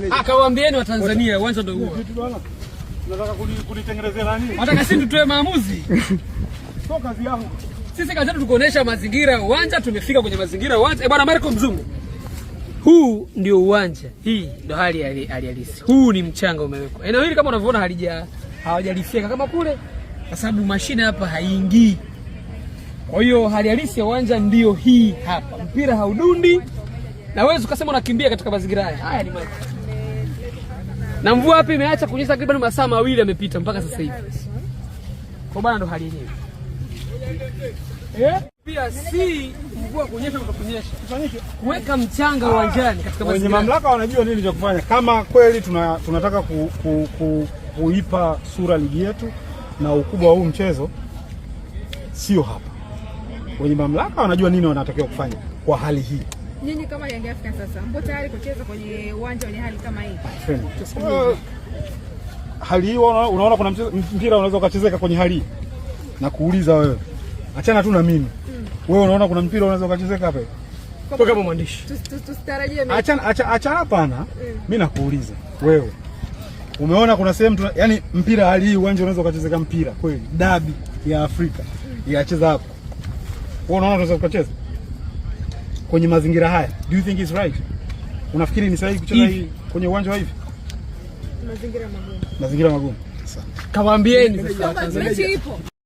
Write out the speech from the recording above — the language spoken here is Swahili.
Akawaambieni wa Tanzania uwanja ndio huo. Unataka kunitengenezea nini? Nataka sisi tutoe maamuzi. Sio kazi yangu. Sisi kazi yetu tukuonesha mazingira ya uwanja, tumefika kwenye mazingira ya uwanja. Bwana Marco Mzungu. Huu ndio uwanja. Hii ndio hali halisi. Huu ni mchanga umewekwa. Eneo hili kama unavyoona hawajalifika kama kule kwa sababu mashine hapa haingii. Kwa hiyo hali halisi ya uwanja ndio hii hapa. Mpira haudundi. Na wewe ukasema unakimbia katika mazingira haya. Haya ni maji. Na mvua hapa imeacha kunyesha takriban masaa 2 yamepita mpaka sasa hivi. Kwa bwana ndo hali yenyewe. Pia si mvua kunyesha kunyesha. Tufanyike kuweka mchanga uwanjani katika mazingira. Wenye mamlaka wanajua nini cha kufanya. Kama kweli tunataka kuipa sura ligi yetu na ukubwa wa huu mchezo, sio hapa. Wenye mamlaka wanajua nini wanatakiwa kufanya kwa hali hii. Nyinyi kama Young Africans sasa mpo tayari kucheza kwenye uwanja wenye hali kama hii? Hali hii unaona kuna mpira unaweza ukachezeka kwenye hali hii. Na kuuliza wewe. Achana tu na mimi. Wewe unaona kuna mpira unaweza ukachezeka hapa? Kwa kama mwandishi. Tusitarajie mechi. Achana hapana. Mimi nakuuliza wewe. Umeona kuna sehemu yani mpira hali hii uwanja unaweza ukachezeka mpira kweli? Dabi ya Afrika. Yacheza hapo. Wewe unaona unaweza ukacheza? Kwenye mazingira haya, do you think it's right? Unafikiri ni sahihi kucheza hii kwenye uwanja wa hivi? Mazingira magumu. Mazingira magumu. Kawaambieni mechi ipo.